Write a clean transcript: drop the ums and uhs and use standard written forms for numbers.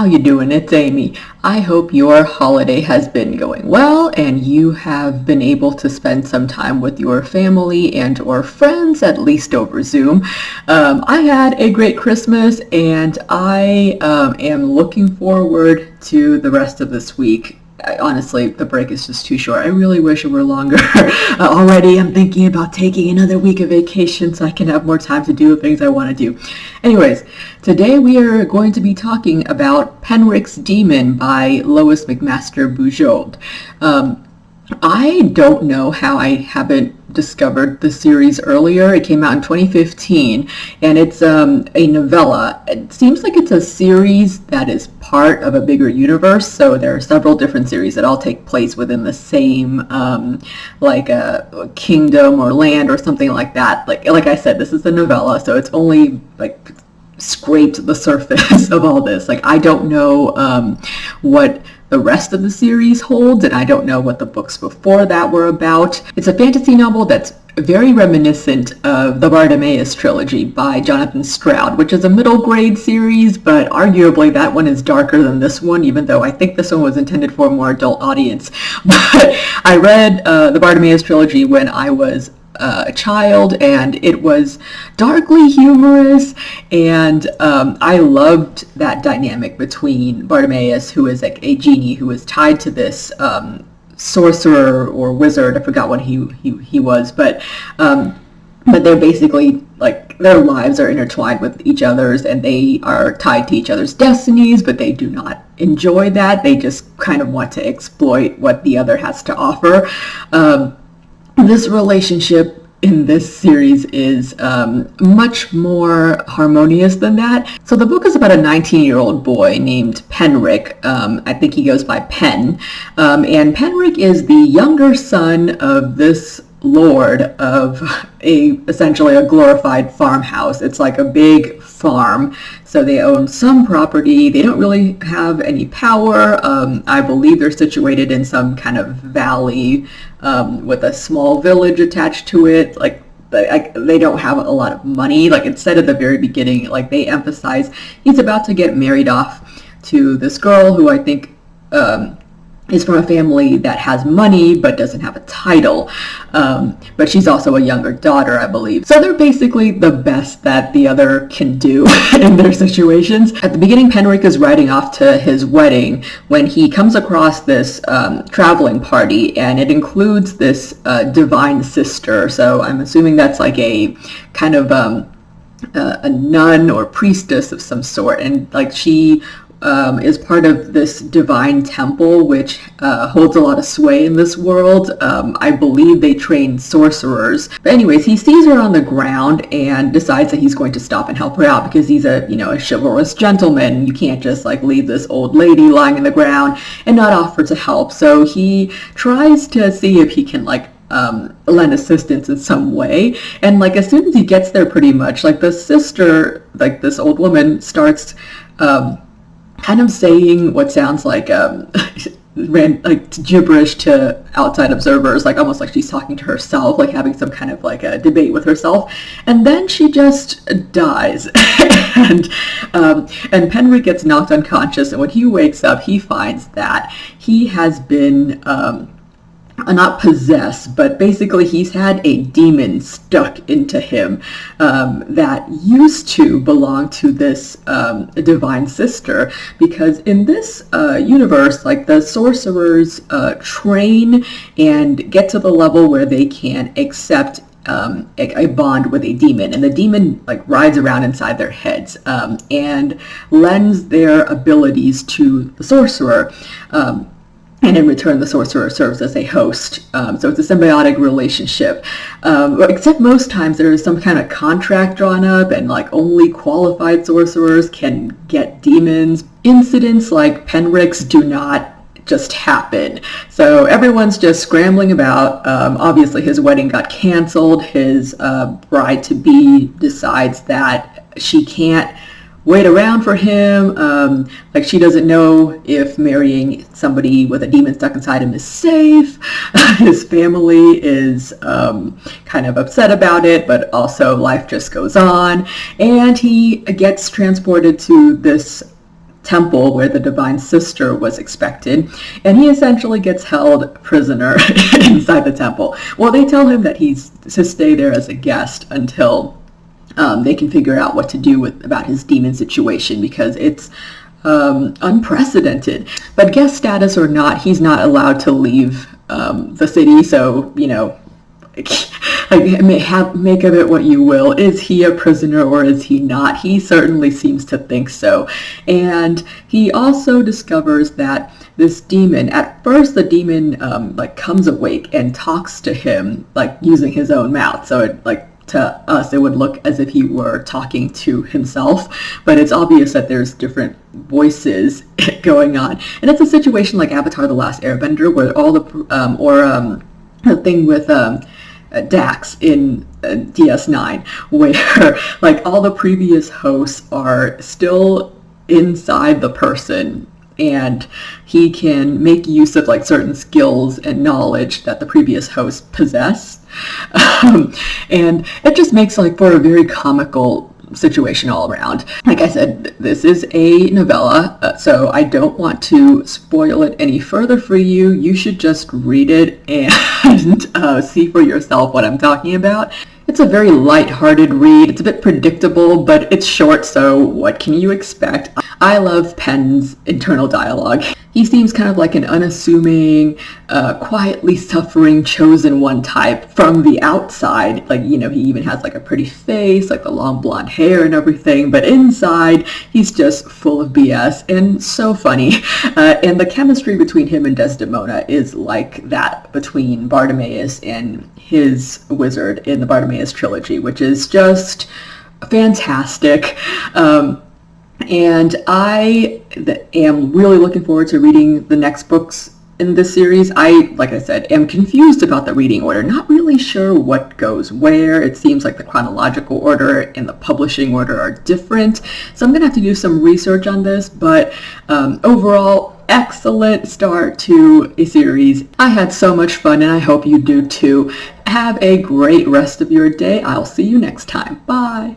you doing? It's Amy. I hope your holiday has been going well and you have been able to spend some time with your family and or friends, at least over Zoom. I had a great Christmas and I am looking forward to the rest of this week. Honestly, the break is just too short. I really wish it were longer. Already I'm thinking about taking another week of vacation so I can have more time to do the things I want to do. Anyways, today we are going to be talking about Penrick's Demon by Lois McMaster Bujold. I don't know how I haven't discovered the series earlier. It came out in 2015 and it's a novella. It seems like it's a series that is part of a bigger universe, so there are several different series that all take place within the same like a kingdom or land or something like that. Like I said, this is a novella, so it's only like scraped the surface of all this. Like I don't know what the rest of the series holds, and I don't know what the books before that were about. It's a fantasy novel that's very reminiscent of the Bartimaeus trilogy by Jonathan Stroud, which is a middle grade series, but arguably that one is darker than this one, even though I think this one was intended for a more adult audience. But I read the Bartimaeus trilogy when I was a child, and it was darkly humorous, and I loved that dynamic between Bartimaeus, who is like a genie who is tied to this sorcerer or wizard. I forgot what he was, but they're basically like their lives are intertwined with each other's, and they are tied to each other's destinies, but they do not enjoy that. They just kind of want to exploit what the other has to offer. This relationship in this series is much more harmonious than that. So the book is about a 19-year-old boy named Penrick. I think he goes by Pen. And Penrick is the younger son of this lord of essentially a glorified farmhouse. It's like a big farm, so they own some property. They don't really have any power. I believe they're situated in some kind of valley with a small village attached to it. Like they don't have a lot of money. Like it said at the very beginning, like they emphasize he's about to get married off to this girl who I think is from a family that has money but doesn't have a title. But she's also a younger daughter, I believe. So they're basically the best that the other can do in their situations. At the beginning, Penrick is riding off to his wedding when he comes across this traveling party, and it includes this divine sister. So I'm assuming that's like a kind of a nun or priestess of some sort, and like she is part of this divine temple, which holds a lot of sway in this world. I believe they train sorcerers. But anyways, he sees her on the ground and decides that he's going to stop and help her out because he's a chivalrous gentleman. You can't just like leave this old lady lying in the ground and not offer to help. So he tries to see if he can like lend assistance in some way, and like as soon as he gets there, pretty much like the sister, like this old woman, starts kind of saying what sounds like like gibberish to outside observers, like almost like she's talking to herself, like having some kind of like a debate with herself, and then she just dies. and Penrick gets knocked unconscious, and when he wakes up, he finds that he has been not possessed, but basically he's had a demon stuck into him that used to belong to this divine sister, because in this universe, like the sorcerers train and get to the level where they can accept a bond with a demon, and the demon like rides around inside their heads and lends their abilities to the sorcerer. And in return, the sorcerer serves as a host. So it's a symbiotic relationship. Except most times there is some kind of contract drawn up, and like only qualified sorcerers can get demons. Incidents like Penrick's do not just happen. So everyone's just scrambling about. Obviously his wedding got canceled. His bride-to-be decides that she can't wait around for him. Like she doesn't know if marrying somebody with a demon stuck inside him is safe. His family is kind of upset about it, but also life just goes on. And he gets transported to this temple where the Divine Sister was expected, and he essentially gets held prisoner inside the temple. Well, they tell him that he's to stay there as a guest until they can figure out what to do about his demon situation, because it's unprecedented. But guest status or not, he's not allowed to leave the city, so, you know, make of it what you will. Is he a prisoner or is he not? He certainly seems to think so. And he also discovers that this demon, at first the demon comes awake and talks to him using his own mouth. So to us it would look as if he were talking to himself, but it's obvious that there's different voices going on. And it's a situation like Avatar: The Last Airbender, where all the thing with Dax in DS9, where all the previous hosts are still inside the person, and he can make use of certain skills and knowledge that the previous hosts possess, and it just makes for a very comical situation all around. Like I said, this is a novella, so I don't want to spoil it any further for you. You should just read it and see for yourself what I'm talking about. It's a very light-hearted read. It's a bit predictable, but it's short, so what can you expect? I love Penn's internal dialogue. He seems kind of like an unassuming, quietly suffering chosen one type from the outside. He even has a pretty face, the long blonde hair and everything, but inside he's just full of BS and so funny. And the chemistry between him and Desdemona is like that between Bartimaeus and his wizard in the Bartimaeus trilogy, which is just fantastic. And I am really looking forward to reading the next books in this series. Like I said, am confused about the reading order, not really sure what goes where. It seems like the chronological order and the publishing order are different, so I'm going to have to do some research on this, but overall, excellent start to a series. I had so much fun, and I hope you do too. Have a great rest of your day. I'll see you next time. Bye!